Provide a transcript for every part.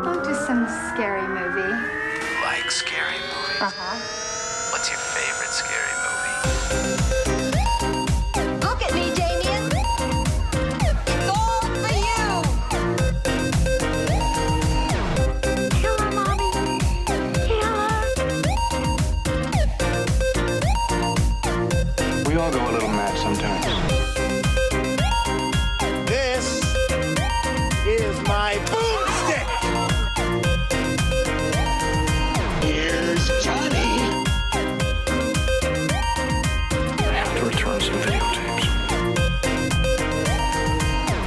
I'll do some scary movie. You like scary movies? Uh-huh. What's your favorite scary movie? Look at me, Damien. It's all for you. Kill her, Mommy. Kill her. We all go a little mad sometimes. This is my boomstick. Here's Johnny. I have to return some videotapes.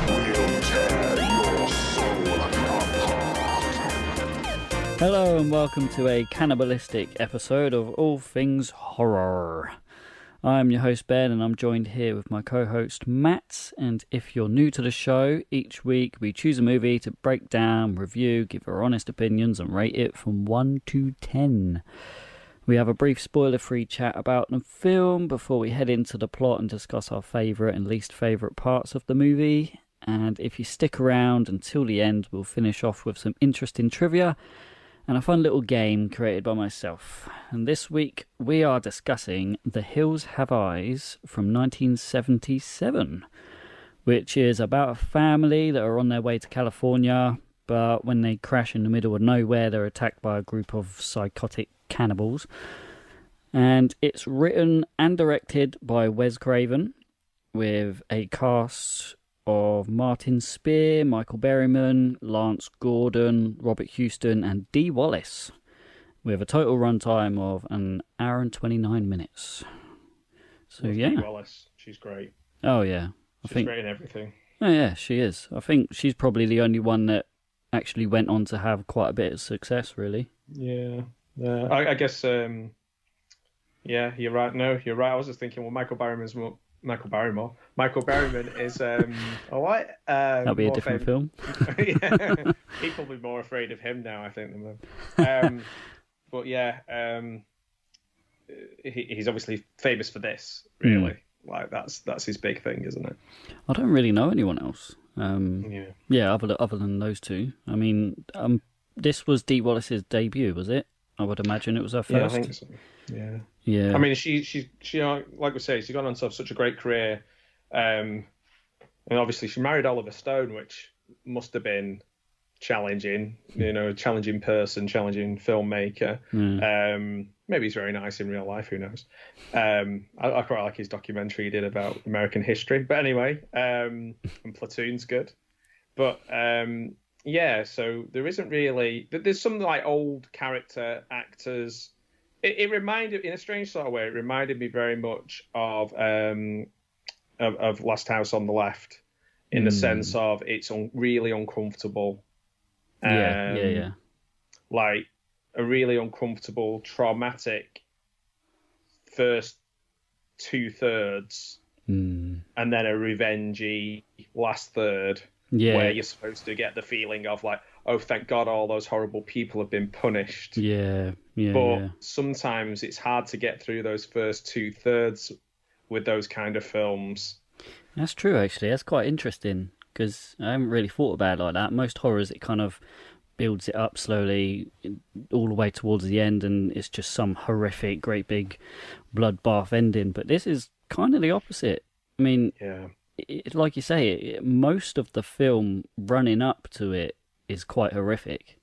We'll tear your soul apart. Hello and welcome to a cannibalistic episode of All Things Horror. I'm your host Ben and I'm joined here with my co-host Matt, and if you're new to the show, each week we choose a movie to break down, review, give our honest opinions and rate it from 1 to 10. We have a brief spoiler-free chat about the film before we head into the plot and discuss our favourite and least favourite parts of the movie. And if you stick around until the end, we'll finish off with some interesting trivia and a fun little game created by myself. And this week we are discussing The Hills Have Eyes from 1977, which is about a family that are on their way to California, but when they crash in the middle of nowhere, they're attacked by a group of psychotic cannibals. And it's written and directed by Wes Craven, with a cast of Martin Speer, Michael Berryman, Lance Gordon, Robert Houston and Dee Wallace, with a total runtime of an hour and 29 minutes. So yeah. Dee Wallace, she's great. Oh yeah. She's great in everything. Oh yeah, she is. I think she's probably the only one that actually went on to have quite a bit of success, really. Yeah. I guess, yeah, you're right. No, you're right. I was just thinking, well, Michael Berryman is all right. That'll be a different film. Yeah. People will be more afraid of him now, I think, than them. But yeah, he's obviously famous for this, really. Like that's his big thing, isn't it? I don't really know anyone else. Yeah, other than those two. I mean, this was Dee Wallace's debut, was it? I would imagine it was her first. Yeah, I think so. Yeah. I mean, she like we say, she's gone on to have such a great career, and obviously she married Oliver Stone, which must have been challenging. You know, challenging person, challenging filmmaker. Maybe he's very nice in real life. Who knows? I quite like his documentary he did about American history. But anyway, and Platoon's good. But yeah, so there isn't really. There's some like old character actors. It reminded, in a strange sort of way, it reminded me very much of Last House on the Left, in the sense of it's really uncomfortable. Yeah. Like a really uncomfortable, traumatic first 2/3, and then a revengey last third, where you're supposed to get the feeling of like, oh, thank God all those horrible people have been punished. But sometimes it's hard to get through those first 2/3 with those kind of films. That's true, actually. That's quite interesting, because I haven't really thought about it like that. Most horrors, it kind of builds it up slowly all the way towards the end, and it's just some horrific, great big bloodbath ending. But this is kind of the opposite. I mean, like you say, most of the film running up to it is quite horrific.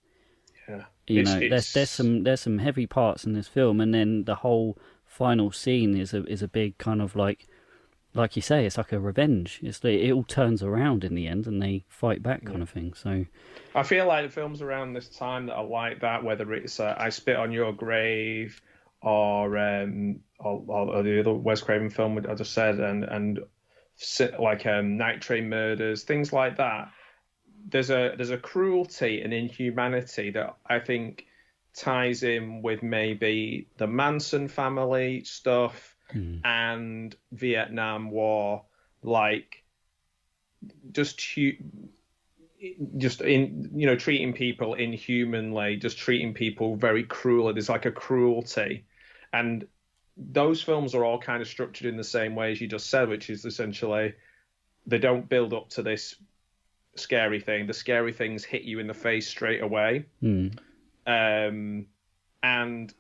Yeah, there's some heavy parts in this film, and then the whole final scene is a big kind of like you say, it's like a revenge. It all turns around in the end, and they fight back, kind of thing. So I feel like the films around this time that are like that, whether it's I Spit on Your Grave or the other Wes Craven film I just said, and like Night Train Murders, things like that. There's a cruelty and inhumanity that I think ties in with maybe the Manson family stuff and Vietnam War, like just treating people inhumanly, just treating people very cruelly. There's like a cruelty, and those films are all kind of structured in the same way as you just said, which is essentially they don't build up to this scary thing. The scary things hit you in the face straight away. And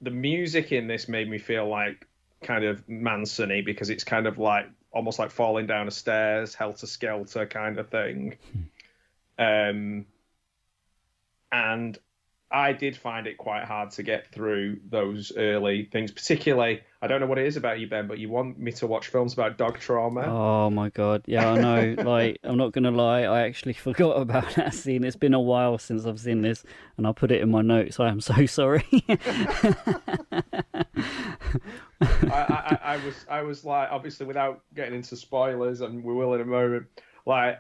the music in this made me feel like kind of Manson-y, because it's kind of like almost like falling down a stairs, helter-skelter kind of thing. And I did find it quite hard to get through those early things. Particularly, I don't know what it is about you, Ben, but you want me to watch films about dog trauma. Oh my god, yeah, I know. Like, I'm not gonna lie, I actually forgot about that scene. It's been a while since I've seen this, and I put it in my notes. I am so sorry. I was like, obviously, without getting into spoilers, and we will in a moment. Like,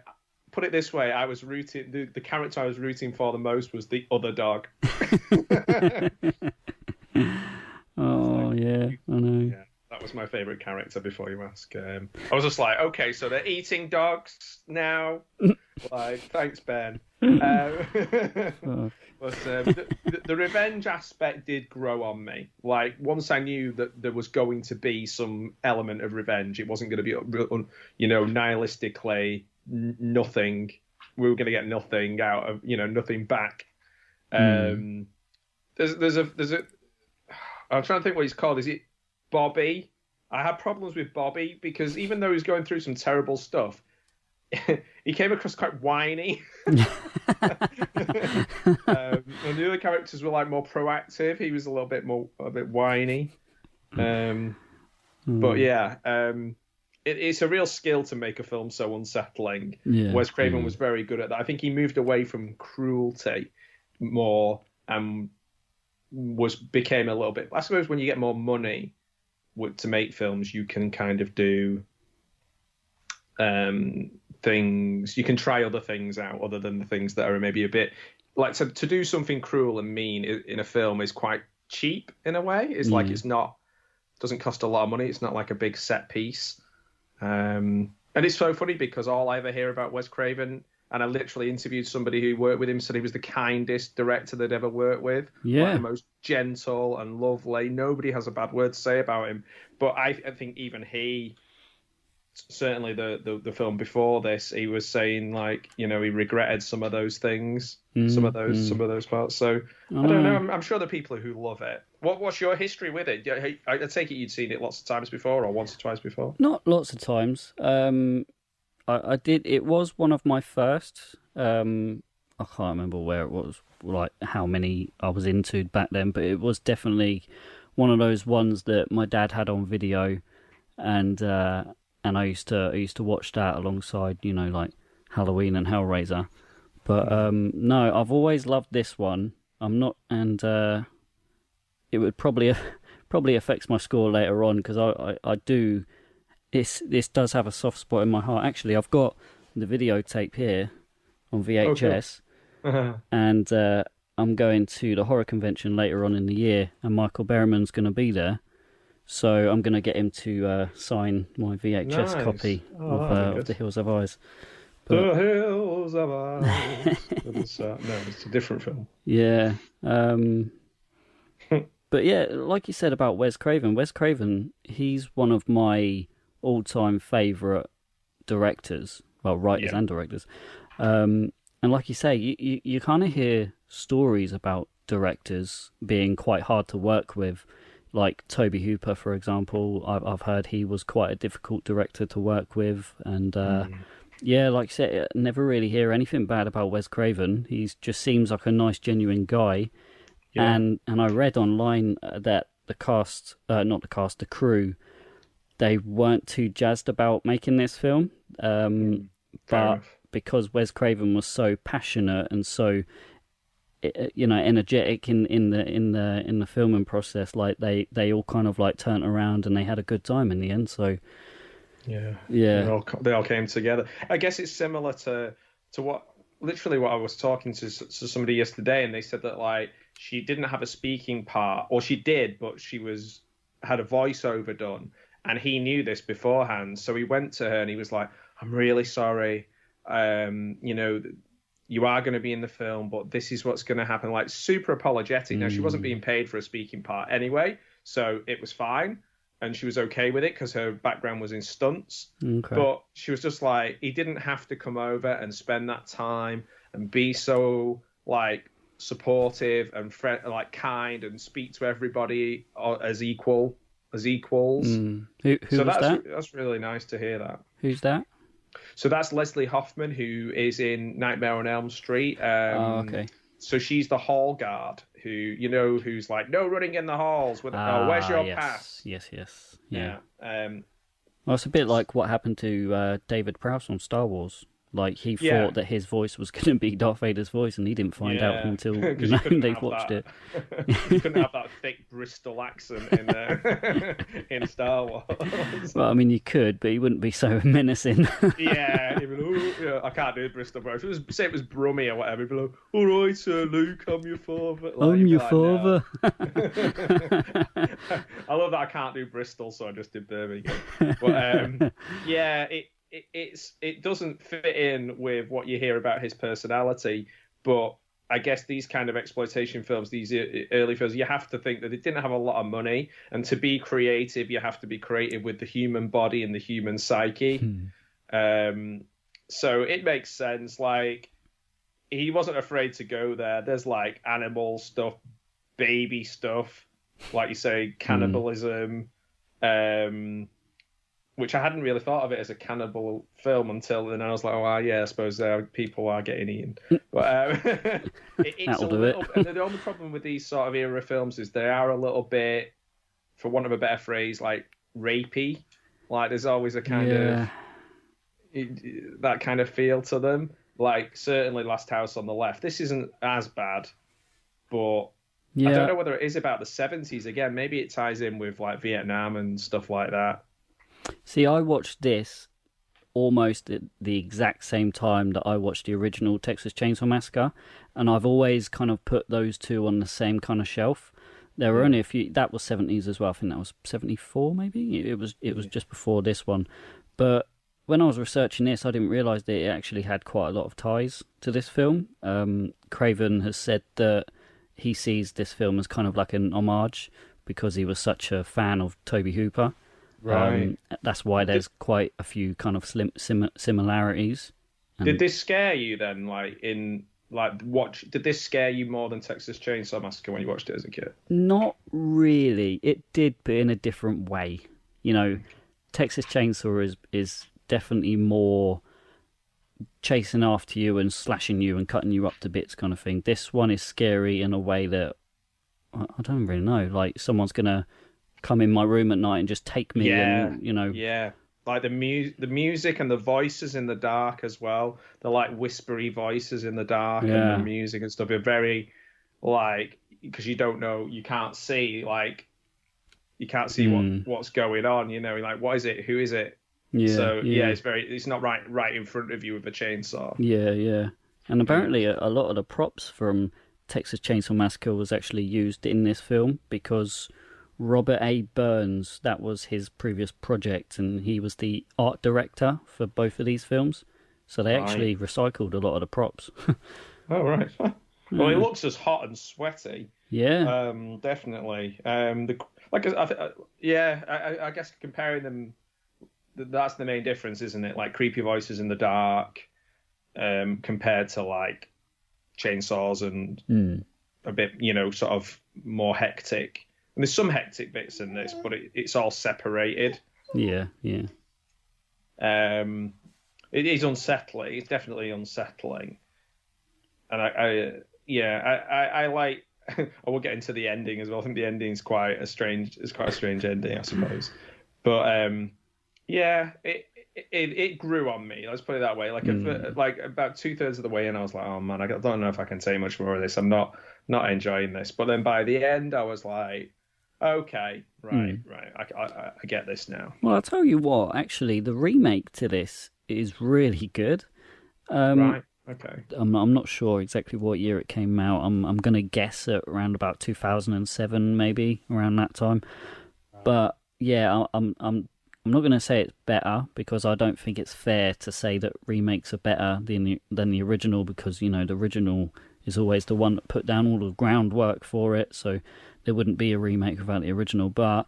put it this way, I was rooting. The character I was rooting for the most was the other dog. Oh yeah, I know. Yeah, that was my favourite character. Before you ask, I was just like, okay, so they're eating dogs now. Like, thanks, Ben. But the revenge aspect did grow on me. Like, once I knew that there was going to be some element of revenge, it wasn't going to be, nihilistically nothing. We were going to get nothing out of, nothing back. There's a. I'm trying to think what he's called. Is it Bobby? I had problems with Bobby because even though he was going through some terrible stuff, he came across quite whiny. And the other characters were like more proactive. He was a bit whiny. But yeah, it's a real skill to make a film so unsettling. Yeah. Wes Craven was very good at that. I think he moved away from cruelty more and became a little bit. I suppose when you get more money to make films, you can kind of do things. You can try other things out other than the things that are maybe a bit like to do something cruel and mean in a film is quite cheap in a way. It's like doesn't cost a lot of money. It's not like a big set piece. And it's so funny because all I ever hear about Wes Craven, and I literally interviewed somebody who worked with him, said he was the kindest director they'd ever worked with. Yeah. Like the most gentle and lovely. Nobody has a bad word to say about him. But I think even he, certainly the film before this, he was saying like, he regretted some of those things, some of those parts. So I don't know. I'm sure there are people who love it. What's your history with it? I take it you'd seen it lots of times before, or once or twice before. Not lots of times. I did. It was one of my first. I can't remember where it was, like how many I was into back then, but it was definitely one of those ones that my dad had on video, and I used to watch that alongside, like Halloween and Hellraiser. But no, I've always loved this one. I'm not, and it would probably affects my score later on because I do. This does have a soft spot in my heart. Actually, I've got the videotape here on VHS, and I'm going to the horror convention later on in the year, and Michael Berryman's going to be there. So I'm going to get him to sign my VHS copy of The Hills Have Eyes. The Hills Have Eyes. No, it's a different film. Yeah. But yeah, like you said about Wes Craven, he's one of my all-time favourite directors. Well, writers and directors. And like you say, you kind of hear stories about directors being quite hard to work with. Like Toby Hooper, for example, I've heard he was quite a difficult director to work with, and yeah, like I said, I never really hear anything bad about Wes Craven. He just seems like a nice, genuine guy. Yeah. And I read online that the crew, they weren't too jazzed about making this film, but because Wes Craven was so passionate and so energetic in the filming process, like they all kind of like turned around and they had a good time in the end. So yeah, they all came together. I guess it's similar to what I was talking to somebody yesterday, and they said that like she didn't have a speaking part, or she did, but she had a voiceover done, and he knew this beforehand. So he went to her and he was like, "I'm really sorry, you are going to be in the film, but this is what's going to happen." Like super apologetic. Now she wasn't being paid for a speaking part anyway, so it was fine. and she was okay with it because her background was in stunts. Okay. But she was just like, he didn't have to come over and spend that time and be so like supportive and like kind and speak to everybody as equals. Who was that? That's really nice to hear that. Who's that? So that's Leslie Hoffman, who is in Nightmare on Elm Street. Okay. So she's the hall guard who's like, no running in the halls. Where's your pass? Yes. Yeah. Well, Well, it's a bit like what happened to David Prowse on Star Wars. Like, he thought that his voice was going to be Darth Vader's voice, and he didn't find out until they've watched it. You couldn't have that thick Bristol accent in Star Wars. Well, I mean, you could, but he wouldn't be so menacing. Yeah, I can't do Bristol voice. Say it was Brummy or whatever. He'd be like, all right, Luke, I'm your father. Like, I'm your father. No. I love that I can't do Bristol, so I just did Birmingham. But yeah, it doesn't fit in with what you hear about his personality, but I guess these kind of exploitation films, these early films, you have to think that it didn't have a lot of money, and to be creative, you have to be creative with the human body and the human psyche. So it makes sense. Like, he wasn't afraid to go there. There's like animal stuff, baby stuff, like you say, cannibalism, which I hadn't really thought of it as a cannibal film until then. I was like, oh, yeah, I suppose people are getting eaten. But it's That'll do it. And the only problem with these sort of era films is they are a little bit, for want of a better phrase, like rapey. Like, there's always a kind of that kind of feel to them. Like, certainly Last House on the Left. This isn't as bad, but I don't know whether it is about the 70s. Again, maybe it ties in with like Vietnam and stuff like that. See, I watched this almost at the exact same time that I watched the original Texas Chainsaw Massacre, and I've always kind of put those two on the same kind of shelf. There were only a few. That was 70s as well. I think that was 74, maybe. It was just before this one. But when I was researching this, I didn't realise that it actually had quite a lot of ties to this film. Craven has said that he sees this film as kind of like an homage because he was such a fan of Tobe Hooper. Right. That's why there's quite a few kind of similarities. Did this scare you then? Did this scare you more than Texas Chainsaw Massacre when you watched it as a kid? Not really. It did, but in a different way. You know, Texas Chainsaw is definitely more chasing after you and slashing you and cutting you up to bits kind of thing. This one is scary in a way that I don't really know. Like, someone's gonna come in my room at night and just take me, and like the music and the voices in the dark as well. The like whispery voices in the dark and the music and stuff are very, like, because you don't know, you can't see what's going on, like, what is it, who is it? It's not right in front of you with a chainsaw. And apparently a lot of the props from Texas Chainsaw Massacre was actually used in this film because Robert A. Burns, that was his previous project, and he was the art director for both of these films. So they actually recycled a lot of the props. Oh, right. Well, it looks as hot and sweaty. Yeah. Definitely. I guess comparing them, that's the main difference, isn't it? Like, creepy voices in the dark compared to, like, chainsaws and a bit, sort of more hectic. And there's some hectic bits in this, but it's all separated. Yeah. It is unsettling. It's definitely unsettling. And I like. I will get into the ending as well. I think the ending is quite a strange ending, I suppose. But it grew on me. Let's put it that way. Like about 2/3 of the way in, I was like, oh man, I don't know if I can say much more of this. I'm not enjoying this. But then by the end, I was like, okay, right. I get this now. Well, I'll tell you what. Actually, the remake to this is really good. Right. Okay. I'm not sure exactly what year it came out. I'm going to guess at around about 2007, maybe around that time. But yeah, I'm not going to say it's better because I don't think it's fair to say that remakes are better than the original, because the original is always the one that put down all the groundwork for it. So there wouldn't be a remake without the original. But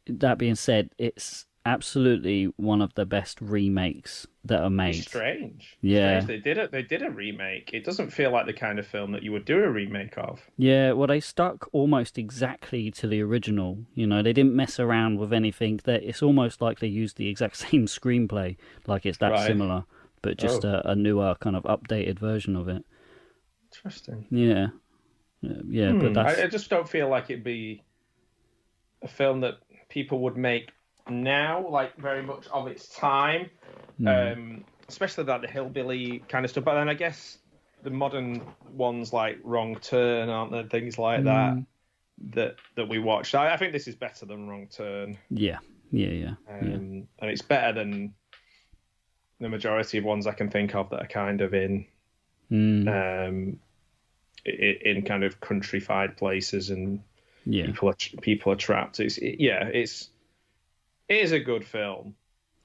that being said, it's absolutely one of the best remakes that are made. It's strange. Yeah. Strange. They did a remake. It doesn't feel like the kind of film that you would do a remake of. Yeah, well, they stuck almost exactly to the original. You know, they didn't mess around with anything. That it's almost like they used the exact same screenplay, like it's that similar, but just a newer kind of updated version of it. Interesting. Yeah. Yeah, but that's... I just don't feel like it'd be a film that people would make now, like very much of its time, especially like the hillbilly kind of stuff. But then I guess the modern ones like Wrong Turn, aren't there? Things like that we watched. I think this is better than Wrong Turn. Yeah. And it's better than the majority of ones I can think of that are kind of in kind of countrified places and people are trapped. It is a good film.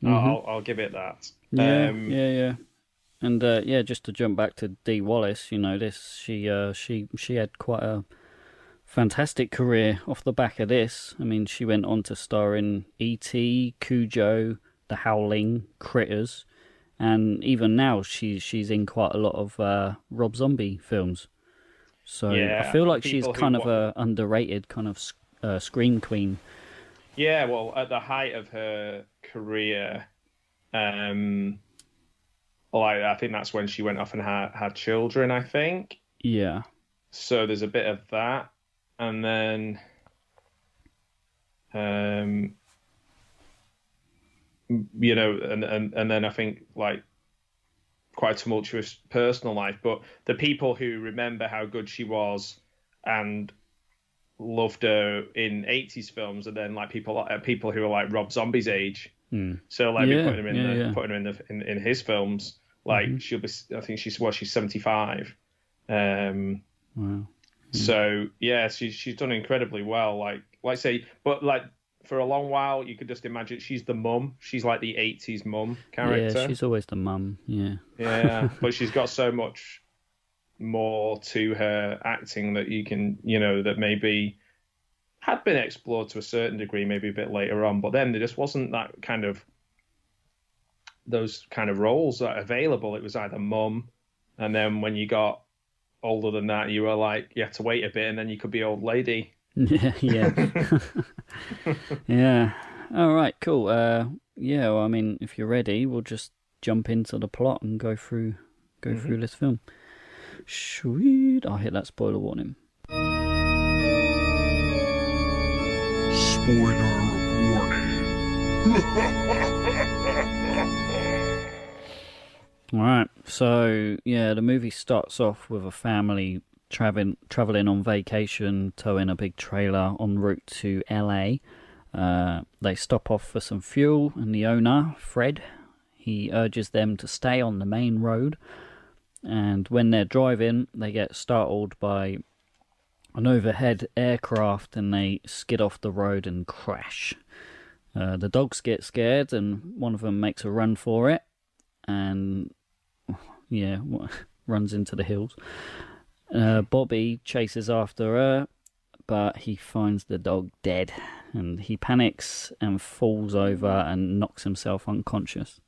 I'll give it that. Yeah. And just to jump back to Dee Wallace, you know, she had quite a fantastic career off the back of this. I mean, she went on to star in E.T., Cujo, The Howling, Critters, and even now she's in quite a lot of Rob Zombie films. So I feel like she's kind of a underrated kind of scream queen. Yeah, well, at the height of her career, I think that's when she went off and had children, I think. Yeah. So there's a bit of that. And then, you know, and then I think, like, quite tumultuous personal life. But the people who remember how good she was and loved her in 80s films, and then like people who are like Rob Zombie's age, so like putting her in his films, like she'll be, I think she's 75. Wow. So yeah, she's done incredibly well. Like say, but like for a long while, you could just imagine she's the mum. She's like the 80s mum character. Yeah, she's always the mum. Yeah, but she's got so much more to her acting that you can, you know, that maybe had been explored to a certain degree, maybe a bit later on. But then there just wasn't that kind of those kind of roles that are available. It was either mum, and then when you got older than that, you were like, you had to wait a bit, and then you could be old lady. Yeah. Yeah. All right, cool. Well, I mean, if you're ready, we'll just jump into the plot and go through this film. Sweet. I'll hit that spoiler warning. Spoiler warning. All right. So, yeah, the movie starts off with a family traveling on vacation, towing a big trailer en route to LA. They stop off for some fuel, and the owner, Fred, he urges them to stay on the main road. And when they're driving, they get startled by an overhead aircraft, and they skid off the road and crash. The dogs get scared, and one of them makes a run for it, and runs into the hills. Bobby chases after her, but he finds the dog dead, and he panics and falls over and knocks himself unconscious.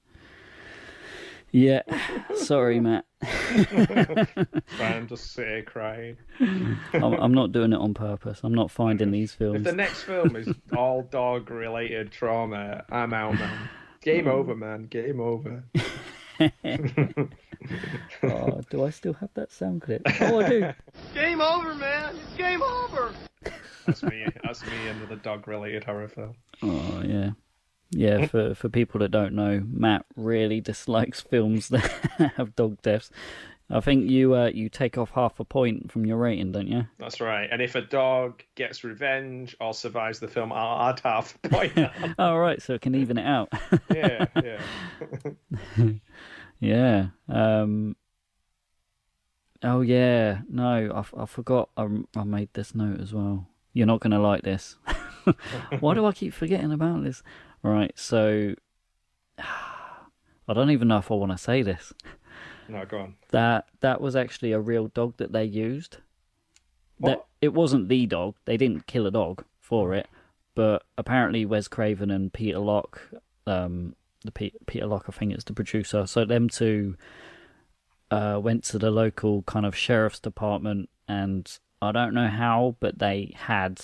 Yeah, sorry, Matt. I'm just sitting here crying. I'm not doing it on purpose. I'm not finding these films. If the next film is all dog-related trauma, I'm out, man. Game over, man. Game over. Oh, do I still have that sound clip? Oh, I do. Game over, man. It's game over. That's me into the dog-related horror film. Oh, yeah. Yeah, for people that don't know, Matt really dislikes films that have dog deaths. I think you take off half a point from your rating, don't you? That's right. And if a dog gets revenge or survives the film, I'll add half a point. Oh, right, so it can even it out. Yeah. Yeah. Oh, yeah. No, I forgot I made this note as well. You're not going to like this. Why do I keep forgetting about this? Right, so I don't even know if I want to say this. No, go on. That was actually a real dog that they used. What? It wasn't the dog. They didn't kill a dog for it, But apparently Wes Craven and Peter Locke, Peter Locke, I think is the producer, so them two went to the local kind of sheriff's department, and I don't know how, but they had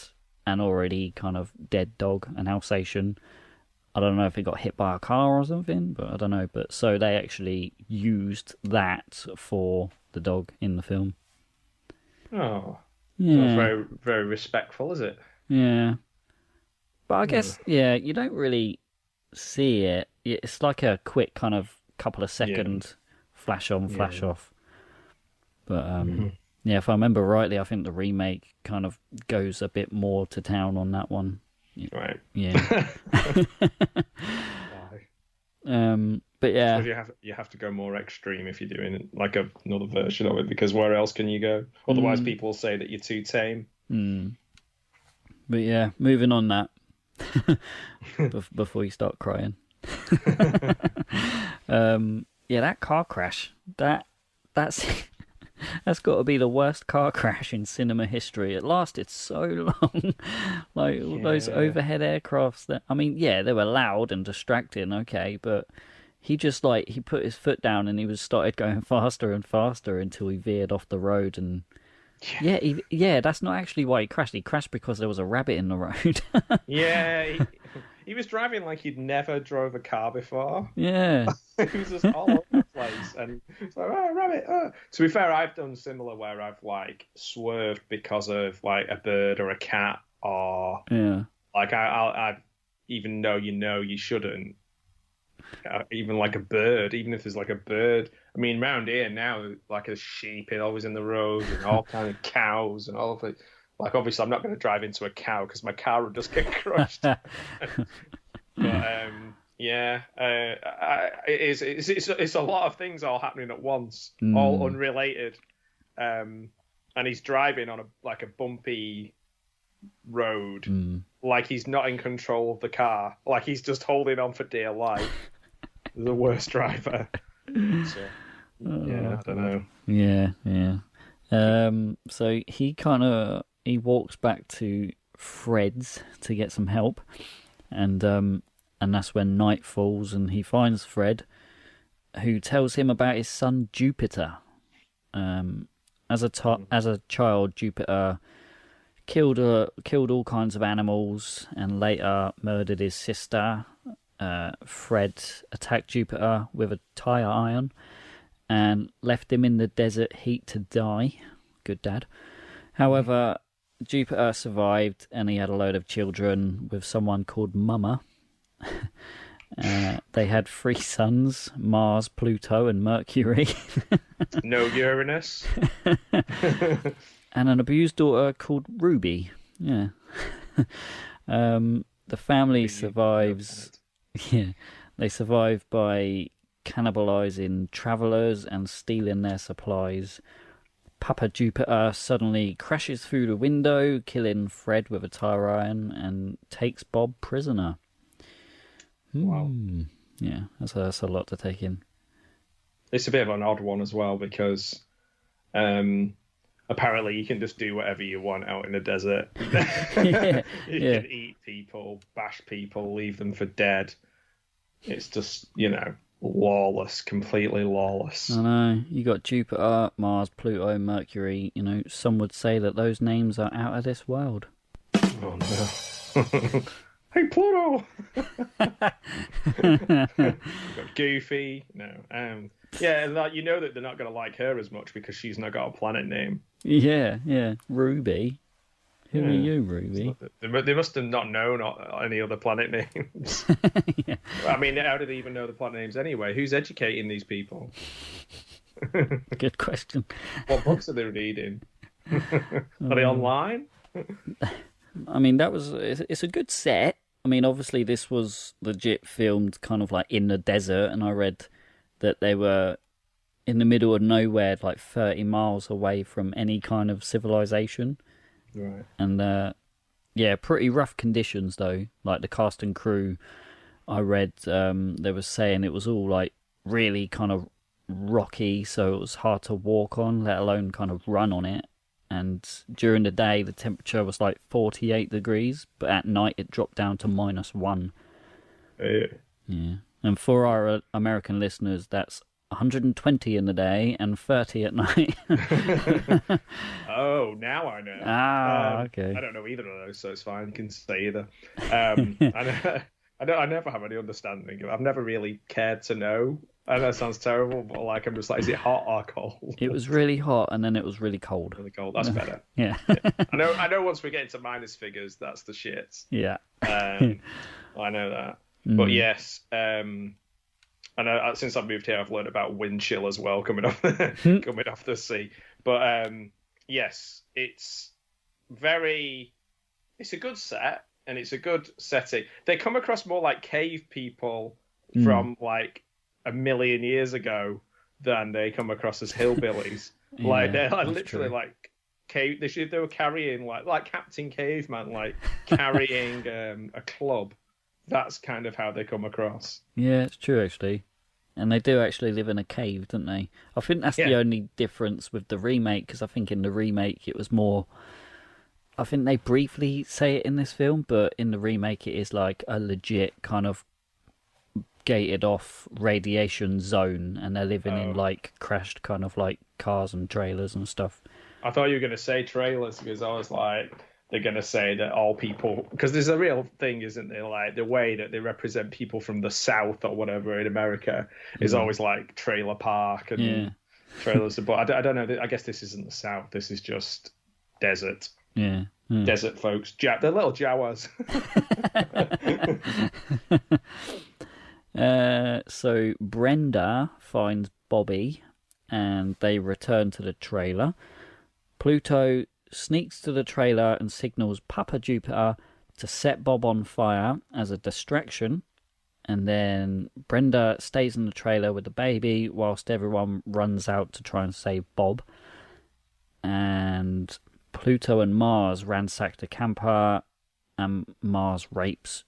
an already kind of dead dog, an Alsatian. I don't know if it got hit by a car or something, but I don't know. But so they actually used that for the dog in the film. Oh, yeah, not very, very respectful, is it? Yeah, but I guess you don't really see it. It's like a quick kind of couple of second flash on, flash off. But yeah, if I remember rightly, I think the remake kind of goes a bit more to town on that one. Right. Yeah. But yeah, so you have to go more extreme if you're doing like another version of it, because where else can you go? Otherwise, people will say that you're too tame. But yeah, moving on that before you start crying. Yeah, that car crash. That's got to be the worst car crash in cinema history. It lasted so long. Like all those overhead aircrafts that, I mean, yeah, they were loud and distracting, okay, but he just he put his foot down and he started going faster and faster until he veered off the road. And that's not actually why he crashed. He crashed because there was a rabbit in the road. He was driving like he'd never drove a car before. Yeah. He was just all over the place. And it's like, oh, rabbit. Oh. To be fair, I've done similar where I've swerved because of a bird or a cat, or I even though you shouldn't. Even like a bird, even if there's a bird. I mean, round here now, a sheep is always in the road, and all kind of cows and all of it. Obviously, I'm not going to drive into a cow because my car would just get crushed. But it's a lot of things all happening at once, all unrelated. And he's driving on a bumpy road, like he's not in control of the car, like he's just holding on for dear life. The worst driver. So, I don't know. Yeah. So he walks back to Fred's to get some help, and that's when night falls, and he finds Fred, who tells him about his son Jupiter. As a child, Jupiter killed all kinds of animals and later murdered his sister. Fred attacked Jupiter with a tire iron and left him in the desert heat to die. Good dad. However, Jupiter survived and he had a load of children with someone called Mama. They had 3 sons, Mars, Pluto and Mercury. No Uranus. And an abused daughter called Ruby. Yeah. The family survives. Yeah, they survive by cannibalizing travelers and stealing their supplies. Papa Jupiter suddenly crashes through the window, killing Fred with a tire iron, and takes Bob prisoner. Wow. Yeah, that's a lot to take in. It's a bit of an odd one as well, because apparently you can just do whatever you want out in the desert. You can eat people, bash people, leave them for dead. It's just, lawless, completely lawless. I know. You got Jupiter, Mars, Pluto, Mercury. Some would say that those names are out of this world. Oh, no. Hey, Pluto! Got Goofy. No. Yeah, that they're not going to like her as much because she's not got a planet name. Yeah. Ruby. Who are you, Ruby? They must have not known any other planet names. Yeah. I mean, how do they even know the planet names anyway? Who's educating these people? Good question. What books are they reading? Are they online? I mean, it's a good set. I mean, obviously this was legit filmed kind of in the desert, and I read that they were in the middle of nowhere, 30 miles away from any kind of civilization. Right. And pretty rough conditions though. The cast and crew, I read they were saying it was all really kind of rocky, so it was hard to walk on, let alone kind of run on it. and during the day the temperature was like 48 degrees, but at night it dropped down to -1. Yeah. And for our American listeners, that's 120 in the day and 30 at night. Oh, now I know. Okay. I don't know either of those, so it's fine. You can say either. I never have any understanding. I've never really cared to know. I know it sounds terrible, but like I'm just like, is it hot or cold? It was really hot, and then it was really cold. Really cold. That's better. Yeah. I know. Once we get into minus figures, that's the shits. Yeah. I know that. But yes, and since I've moved here, I've learned about wind chill as well coming off the sea. But yes, it's a good set and it's a good setting. They come across more like cave people from like a million years ago than they come across as hillbillies. Like they're like literally true. Like cave. They were carrying like Captain Caveman, like carrying a club. That's kind of how they come across. Yeah, it's true actually. And they do actually live in a cave, don't they? I think that's the only difference with the remake, because I think in the remake it was more... I think they briefly say it in this film, but in the remake it is like a legit kind of gated off radiation zone, and they're living in like crashed kind of like cars and trailers and stuff. I thought you were going to say trailers, because I was like... They're going to say that all people... Because there's a real thing, isn't there? Like, the way that they represent people from the South or whatever in America is always like trailer park and trailers. But I don't know. I guess this isn't the South. This is just desert. Yeah. Desert folks. They're little Jawas. So Brenda finds Bobby and they return to the trailer. Pluto sneaks to the trailer and signals Papa Jupiter to set Bob on fire as a distraction, and then Brenda stays in the trailer with the baby whilst everyone runs out to try and save Bob. And Pluto and Mars ransack the camper, and Mars rapes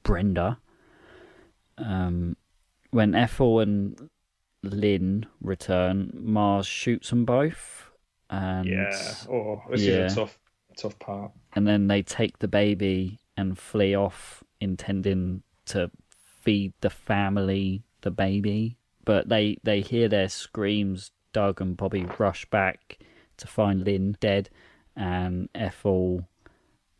Brenda. When Ethel and Lynn return, Mars shoots them both. And, this is a tough part. And then they take the baby and flee off, intending to feed the family the baby. But they hear their screams. Doug and Bobby rush back to find Lynn dead, and Ethel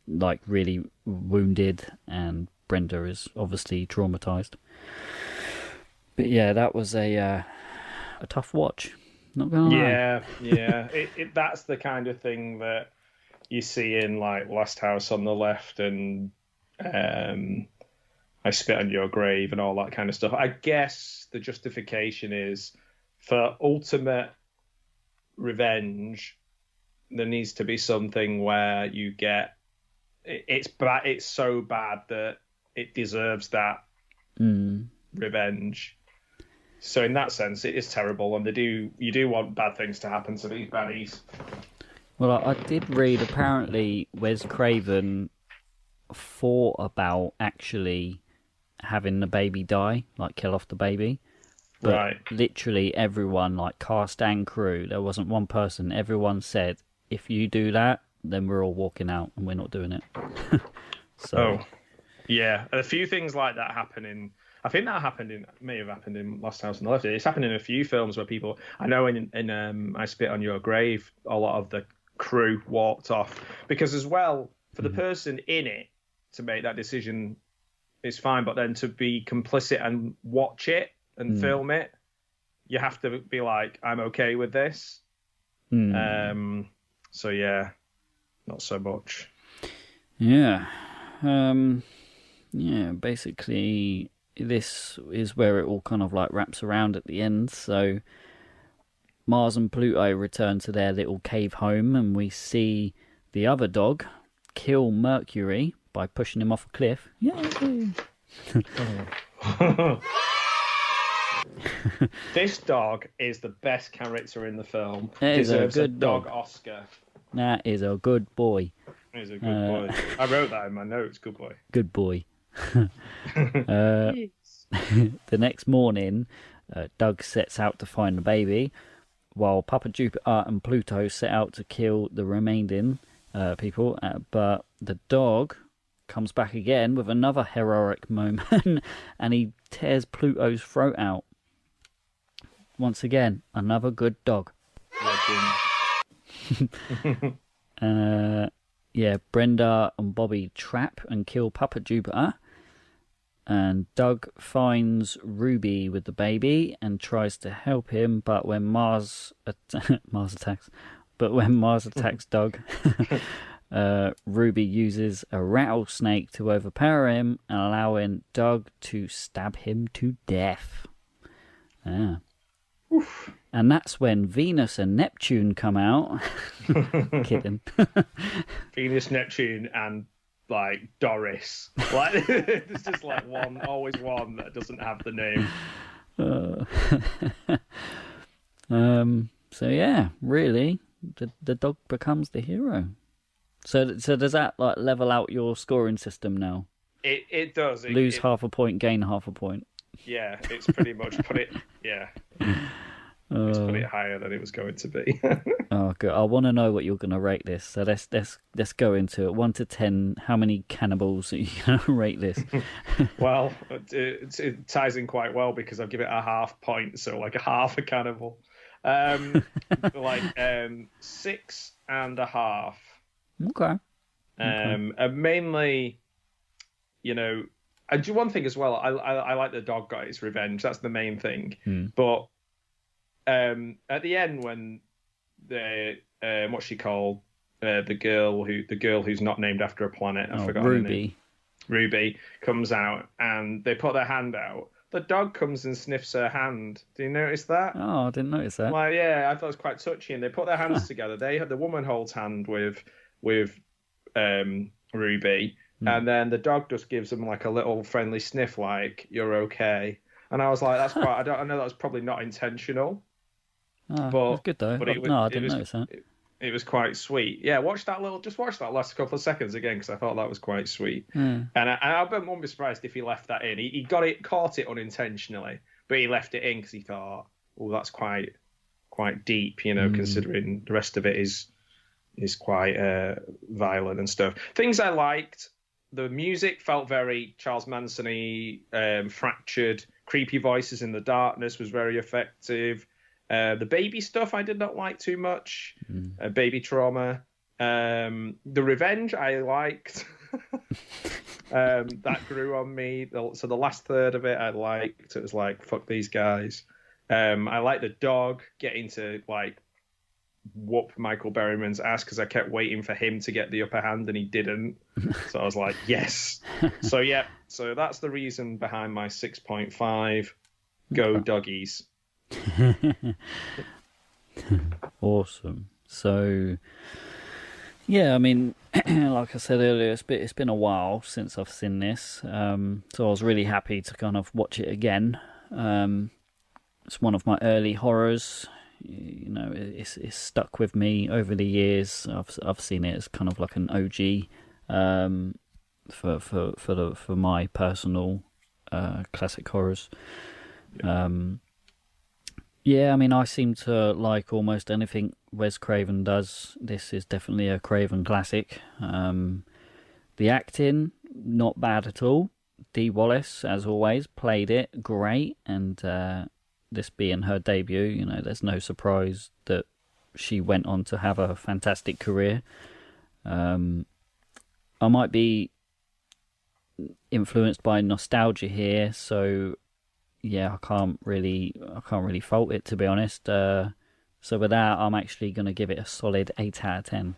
like really wounded, and Brenda is obviously traumatized. But yeah, that was a tough watch. Not gonna lie. Yeah. That's the kind of thing that you see in like Last House on the Left and I Spit on Your Grave and all that kind of stuff. I guess the justification is for ultimate revenge. There needs to be something where you get it's bad. It's so bad that it deserves that revenge. So in that sense, it is terrible, and you do want bad things to happen to these baddies. Well, I did read, apparently, Wes Craven thought about actually having the baby die, like kill off the baby. But literally everyone, like cast and crew, there wasn't one person, everyone said, if you do that, then we're all walking out and we're not doing it. Yeah. A few things like that happen in... I think that may have happened in Last House on the Left. It's happened in a few films where people... I know in I Spit on Your Grave, a lot of the crew walked off. Because as well, for the person in it to make that decision is fine, but then to be complicit and watch it and film it, you have to be like, I'm okay with this. So yeah, not so much. Yeah. Basically... This is where it all kind of like wraps around at the end. So Mars and Pluto return to their little cave home, and we see the other dog kill Mercury by pushing him off a cliff. Yay! This dog is the best character in the film. Deserves a good dog Oscar. That is a good boy. He's a good boy. I wrote that in my notes. Good boy. Good boy. The next morning, Doug sets out to find the baby, while Papa Jupiter and Pluto set out to kill the remaining people, but the dog comes back again with another heroic moment, and he tears Pluto's throat out. Once again, another good dog. Brenda and Bobby trap and kill Papa Jupiter, and Doug finds Ruby with the baby and tries to help him, but when Mars attacks Doug, Ruby uses a rattlesnake to overpower him and allowing Doug to stab him to death. Oof. And that's when Venus and Neptune come out. Kidding. Venus, Neptune, and like Doris. Like there's just like always one that doesn't have the name. So yeah, really, the dog becomes the hero. So does that like level out your scoring system now? It does. Lose half a point, gain half a point. Yeah, it's pretty much put it. Yeah. It's put it higher than it was going to be. Oh, good. I want to know what you're going to rate this. So let's go into it. 1 to 10. How many cannibals are you going to rate this? Well, it ties in quite well because I'll give it a half point, so like a half a cannibal. 6.5. Okay. And mainly, I do one thing as well. I like the dog got its revenge. That's the main thing. But at the end, when the what's she called, the girl who's not named after a planet, I forgot her name. Ruby comes out and they put their hand out. The dog comes and sniffs her hand. Do you notice that? Oh, I didn't notice that. Well, yeah, I thought it was quite touching. They put their hands together. The woman holds hand with Ruby, and then the dog just gives them like a little friendly sniff, like "you're okay." And I was like, "That's quite." I know that's probably not intentional. Oh, but that's good though. But I didn't notice that. It was quite sweet. Yeah, watch that last couple of seconds again because I thought that was quite sweet. And I wouldn't be surprised if he left that in. He caught it unintentionally, but he left it in because he thought, "Oh, that's quite deep," considering the rest of it is quite violent and stuff. Things I liked. The music felt very Charles Manson-y, fractured, creepy voices in the darkness was very effective. The baby stuff I did not like too much. Baby trauma. The revenge I liked. That grew on me. So the last third of it I liked. It was like, fuck these guys. I liked the dog getting to like whoop Michael Berryman's ass because I kept waiting for him to get the upper hand and he didn't. So I was like, yes. So that's the reason behind my 6.5. Go doggies. Awesome. So yeah, I mean, like I said earlier, it's been a while since I've seen this, so I was really happy to kind of watch it again. It's one of my early horrors. It's stuck with me over the years. I've seen it as kind of like an OG for my personal classic horrors. Yeah, I mean, I seem to like almost anything Wes Craven does. This is definitely a Craven classic. The acting, not bad at all. Dee Wallace, as always, played it great. And this being her debut, there's no surprise that she went on to have a fantastic career. I might be influenced by nostalgia here, so yeah, I can't really fault it, to be honest. So with that, I'm actually going to give it a solid 8 out of 10.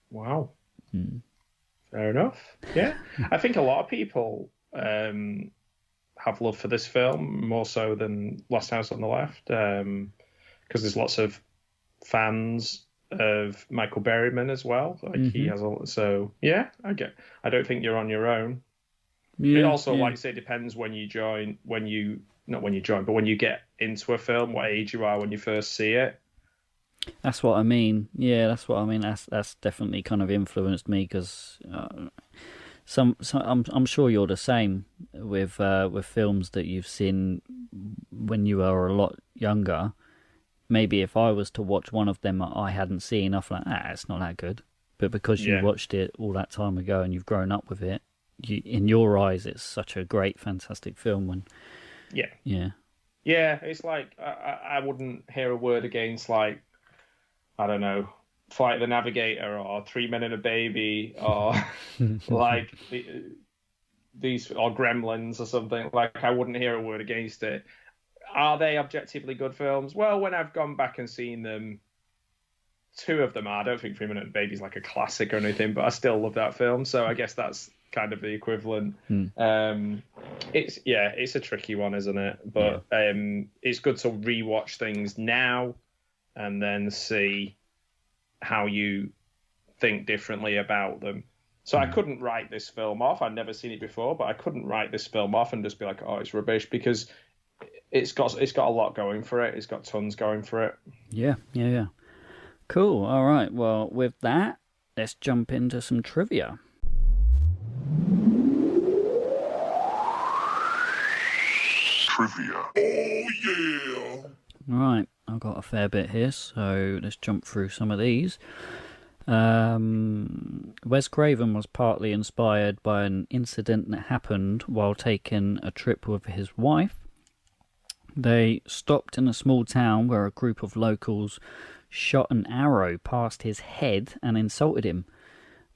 Wow. Fair enough. Yeah, I think a lot of people have love for this film more so than Last House on the Left, because there's lots of fans of Michael Berryman as well. He has so yeah, I don't think you're on your own. Yeah, it also, like I say, depends when you get into a film, what age you are when you first see it. That's what I mean. Yeah, that's what I mean. That's definitely kind of influenced me because I'm sure you're the same with films that you've seen when you were a lot younger. maybe if I was to watch one of them I hadn't seen, I'd like, it's not that good. But because you watched it all that time ago and you've grown up with it, in your eyes, it's such a great, fantastic film. And it's like I wouldn't hear a word against, like, I don't know, Flight of the Navigator or 3 Men and a Baby or like these or Gremlins or something. Like, I wouldn't hear a word against it. Are they objectively good films? Well, when I've gone back and seen them, 2 of them are. I don't think 3 Men and a Baby is like a classic or anything, but I still love that film. So I guess that's kind of the equivalent. It's a tricky one, isn't it? But it's good to rewatch things now and then see how you think differently about them. So I couldn't write this film off. I'd never seen it before, but I couldn't write this film off and just be like, oh, it's rubbish, because it's got a lot going for it. It's got tons going for it. Yeah. Cool. All right. Well, with that, let's jump into some trivia. Trivia. Oh, yeah. All right. I've got a fair bit here, so let's jump through some of these. Wes Craven was partly inspired by an incident that happened while taking a trip with his wife. They stopped in a small town where a group of locals shot an arrow past his head and insulted him.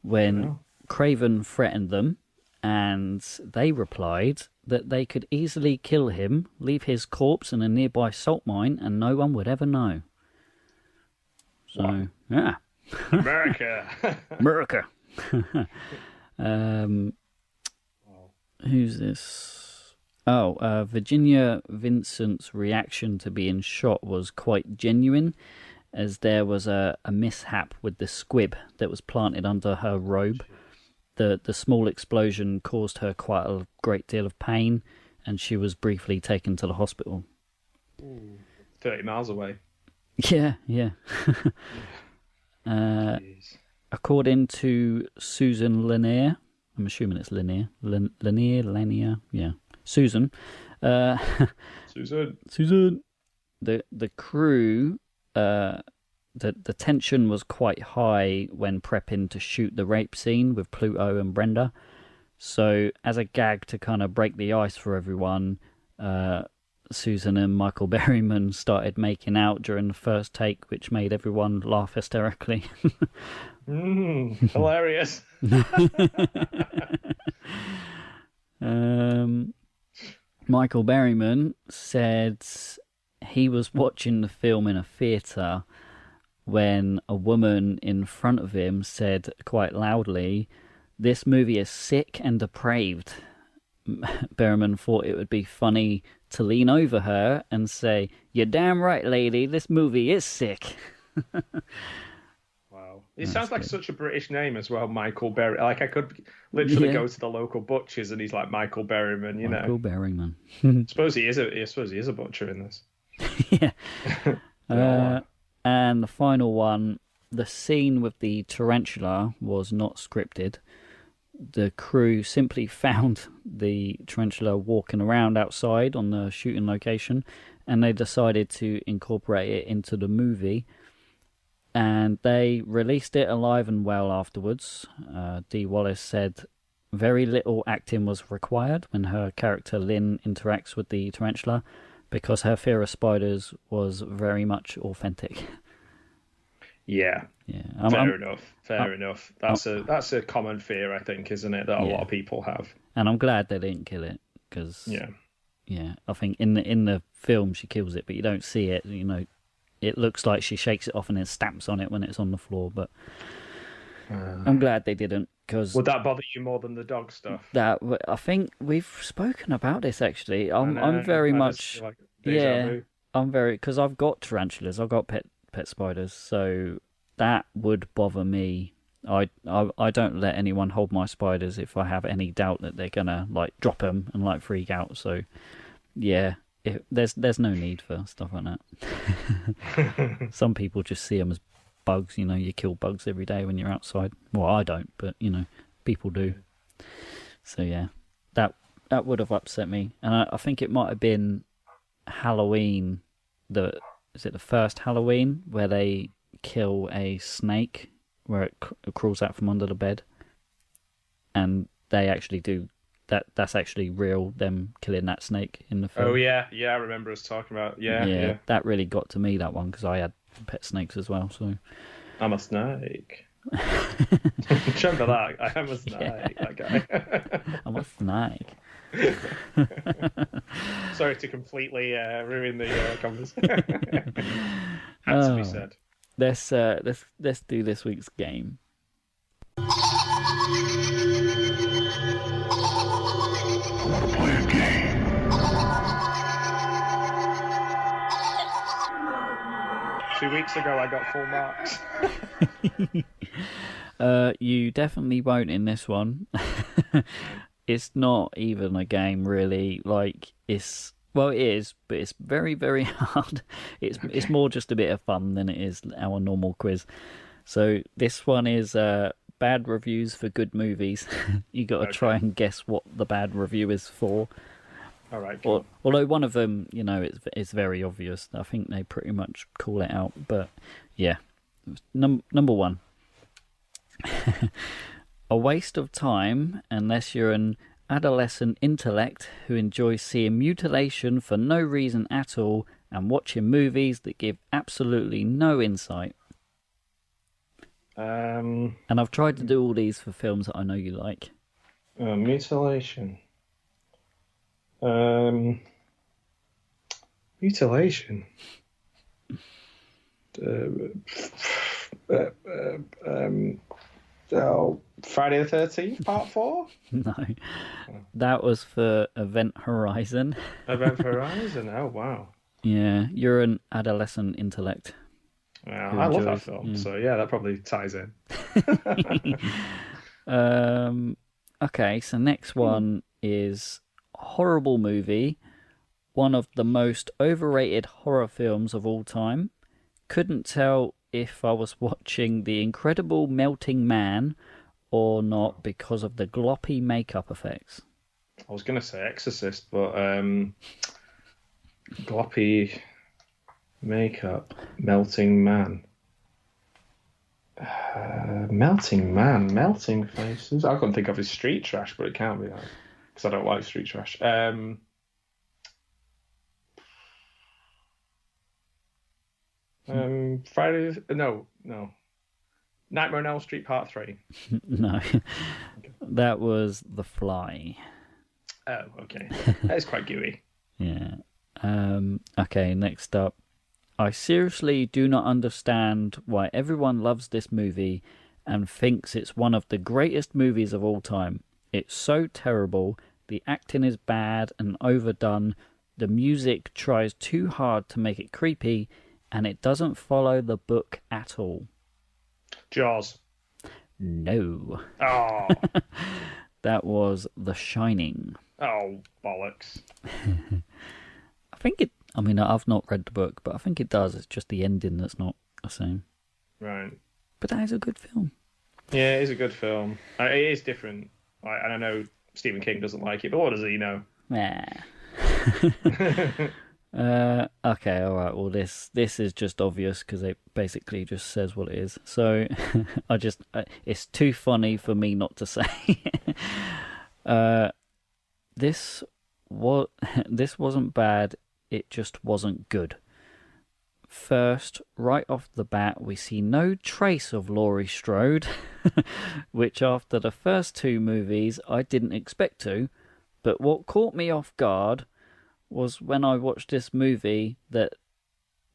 When Craven threatened them, and they replied that they could easily kill him, leave his corpse in a nearby salt mine, and no one would ever know. So, yeah. America. Who's this? Virginia Vincent's reaction to being shot was quite genuine, as there was a mishap with the squib that was planted under her robe. The small explosion caused her quite a great deal of pain, and she was briefly taken to the hospital. 30 miles away. Yeah. According to Susan Lanier, I'm assuming it's Lanier. Lanier, yeah. Susan. Susan. The crew, the tension was quite high when prepping to shoot the rape scene with Pluto and Brenda. So, as a gag to kind of break the ice for everyone, Susan and Michael Berryman started making out during the first take, which made everyone laugh hysterically. Hilarious. Michael Berryman said he was watching the film in a theatre when a woman in front of him said quite loudly, "This movie is sick and depraved." Berryman thought it would be funny to lean over her and say, "You're damn right, lady, this movie is sick." Wow. It sounds like such a British name as well, Michael Berry. Like, I could literally go to the local butcher's and he's like Michael Berryman, you know. Michael Berryman. I suppose he is a butcher in this. Yeah. And the final one, the scene with the tarantula was not scripted. The crew simply found the tarantula walking around outside on the shooting location, and they decided to incorporate it into the movie. And they released it alive and well afterwards. Dee Wallace said very little acting was required when her character Lynn interacts with the tarantula, because her fear of spiders was very much authentic. Yeah. Fair enough. That's a common fear, I think, isn't it, that a lot of people have. And I'm glad they didn't kill it, because I think in the film she kills it, but you don't see it. You know, it looks like she shakes it off and then stamps on it when it's on the floor. But I'm glad they didn't. Cause would that bother you more than the dog stuff? That I think we've spoken about this actually. I'm very much I'm very, because I've got tarantulas, I've got pet spiders, so that would bother me. I don't let anyone hold my spiders if I have any doubt that they're gonna like drop them and like freak out. So yeah, there's no need for stuff like that. Some people just see them as bugs, you know. You kill bugs every day when you're outside. Well, I don't, but you know, people do. So yeah, that would have upset me, and I think it might have been Halloween that is it the first Halloween where they kill a snake where it crawls out from under the bed, and they actually do that. That's actually real. Them killing that snake in the film. Oh yeah, I remember us talking about yeah. That really got to me, that one, because I had pet snakes as well. So I'm a snake. Remember that? I am a snake. Yeah. That guy. I'm a snake. Sorry to completely ruin the conversation. Had to be said. Let's do this week's game. Play a game. 2 weeks ago, I got full marks. You definitely won't in this one. It's not even a game, really. Like, it is, but it's very, very hard. It's more just a bit of fun than it is our normal quiz. So this one is bad reviews for good movies. You got to try and guess what the bad review is for. All right. Cool. Although one of them, it's very obvious. I think they pretty much call it out. But yeah, number one. A waste of time unless you're an adolescent intellect who enjoys seeing mutilation for no reason at all and watching movies that give absolutely no insight. And I've tried to do all these for films that I know you like. Mutilation. Mutilation. Friday the 13th, part 4? No. That was for Event Horizon. Event Horizon? Oh, wow. Yeah, you're an adolescent intellect. Well, I love that film, so yeah, that probably ties in. Okay, so next one is a horrible movie. One of the most overrated horror films of all time. Couldn't tell if I was watching The Incredible Melting Man or not because of the gloppy makeup effects. I was going to say Exorcist, but gloppy makeup, Melting Man. Melting faces. I couldn't think of his Street Trash, but it can't be that because I don't like Street Trash. Friday. No. Nightmare on Elm Street Part 3. No, that was The Fly. Oh, okay. That is quite gooey. Yeah. Okay, next up. I seriously do not understand why everyone loves this movie and thinks it's one of the greatest movies of all time. It's so terrible, the acting is bad and overdone, the music tries too hard to make it creepy, and it doesn't follow the book at all. Jaws. No. Oh. That was The Shining. Oh, bollocks. I've not read the book, but I think it does. It's just the ending that's not the same. Right. But that is a good film. Yeah, it is a good film. It is different. And I know Stephen King doesn't like it, but what does he know? Nah. Okay, alright. Well, this is just obvious because it basically just says what it is. So, it's too funny for me not to say. This wasn't bad. It just wasn't good. First, right off the bat, we see no trace of Laurie Strode, which after the first 2 movies I didn't expect to. But what caught me off guard was when I watched this movie that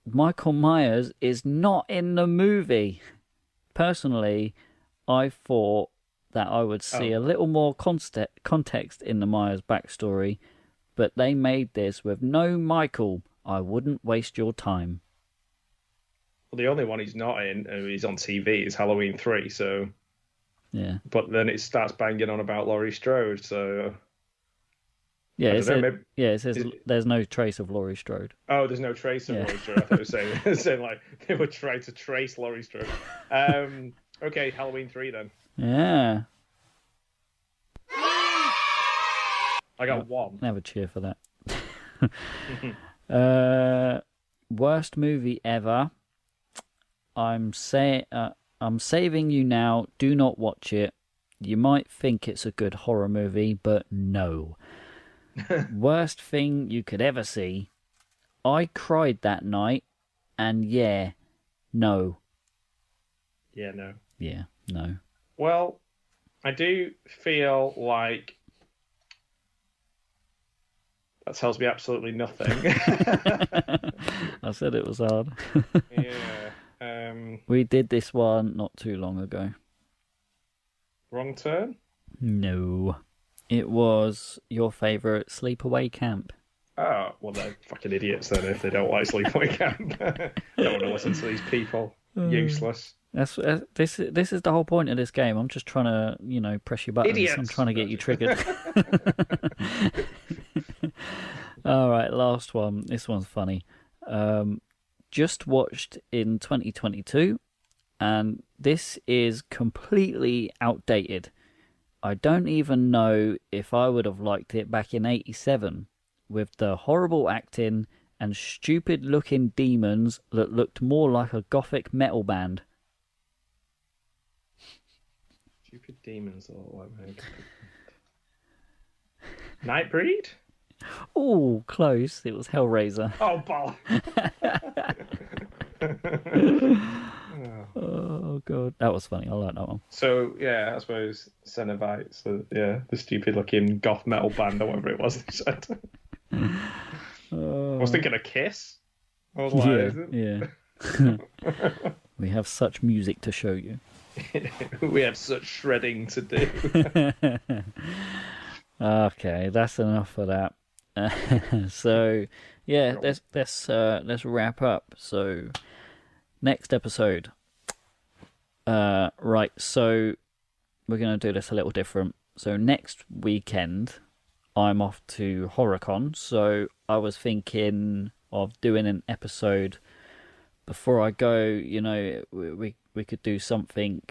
Michael Myers is not in the movie. Personally, I thought that I would see a little more context in the Myers backstory, but they made this with no Michael. I wouldn't waste your time. Well, the only one he's not in, he's on TV, is Halloween 3, so... Yeah. But then it starts banging on about Laurie Strode, so... Yeah, it says there's no trace of Laurie Strode. Oh, there's no trace of Laurie Strode. I thought it was saying like they were trying to trace Laurie Strode. Okay, Halloween 3 then. Yeah. I got 1. Never cheer for that. worst movie ever. I'm saving you now. Do not watch it. You might think it's a good horror movie, but no. Worst thing you could ever see. I cried that night, and no. Yeah, no. Yeah, no. Well, I do feel like that tells me absolutely nothing. I said it was hard. Yeah. We did this one not too long ago. Wrong Turn? No. It was your favourite sleepaway camp. Oh, well, they're fucking idiots then if they don't like Sleepaway Camp. Don't want to listen to these people. Useless. This is the whole point of this game. I'm just trying to, press your buttons. Idiots. I'm trying to get you triggered. All right, last one. This one's funny. Just watched in 2022, and this is completely outdated. I don't even know if I would have liked it back in 87, with the horrible acting and stupid-looking demons that looked more like a gothic metal band. Stupid demons or like Nightbreed? Oh, close. It was Hellraiser. Oh, ball. Oh, God. That was funny. I like that one. So, yeah, I suppose Cenobites, the stupid-looking goth metal band or whatever it was they said. I was thinking of Kiss. I was like, yeah. We have such music to show you. We have such shredding to do. Okay, that's enough for that. So, yeah, let's wrap up. So, next episode. Right, so we're going to do this a little different. So next weekend, I'm off to HorrorCon, so I was thinking of doing an episode before I go. We could do something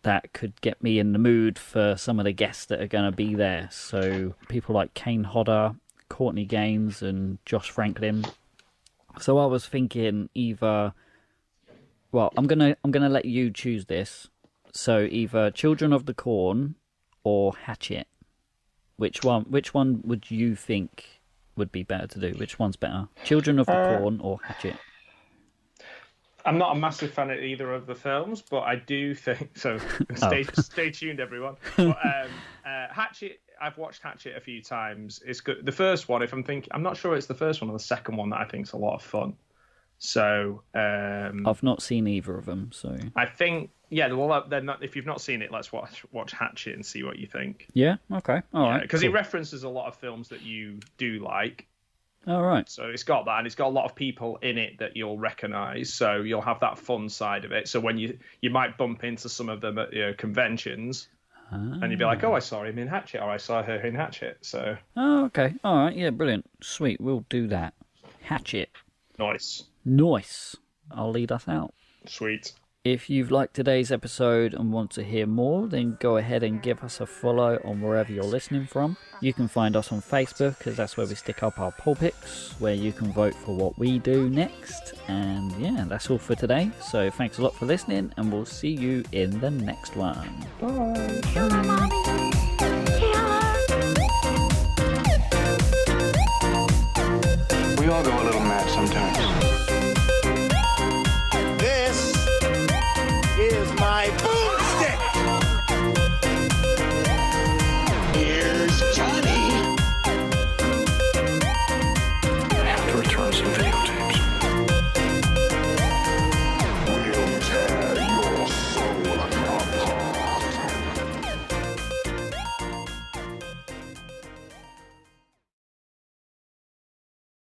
that could get me in the mood for some of the guests that are going to be there. So people like Kane Hodder, Courtney Gaines, and Josh Franklin. So I was thinking either. Well, I'm gonna let you choose this. So either Children of the Corn or Hatchet. Which one would you think would be better to do? Which one's better? Children of the Corn or Hatchet? I'm not a massive fan of either of the films, but I do think so. Stay tuned, everyone. But, Hatchet, I've watched Hatchet a few times. It's good. The first one, I'm not sure it's the first one or the second one that I think is a lot of fun. So I've not seen either of them. So I think they're not. If you've not seen it, let's watch Hatchet and see what you think. Yeah. Okay. All right. Because it references a lot of films that you do like. All right. So it's got that, and it's got a lot of people in it that you'll recognise. So you'll have that fun side of it. So when you might bump into some of them at conventions, and you'd be like, "Oh, I saw him in Hatchet," or "I saw her in Hatchet." So. Oh, okay. All right. Yeah. Brilliant. Sweet. We'll do that. Hatchet. Nice. I'll lead us out. Sweet. If you've liked today's episode and want to hear more, then go ahead and give us a follow on wherever you're listening from. You can find us on Facebook, because that's where we stick up our poll pics, where you can vote for what we do next. And yeah, that's all for today. So thanks a lot for listening, and we'll see you in the next one. Bye. Kill her, Mommy. Kill her. We all go a little mad sometimes. This is my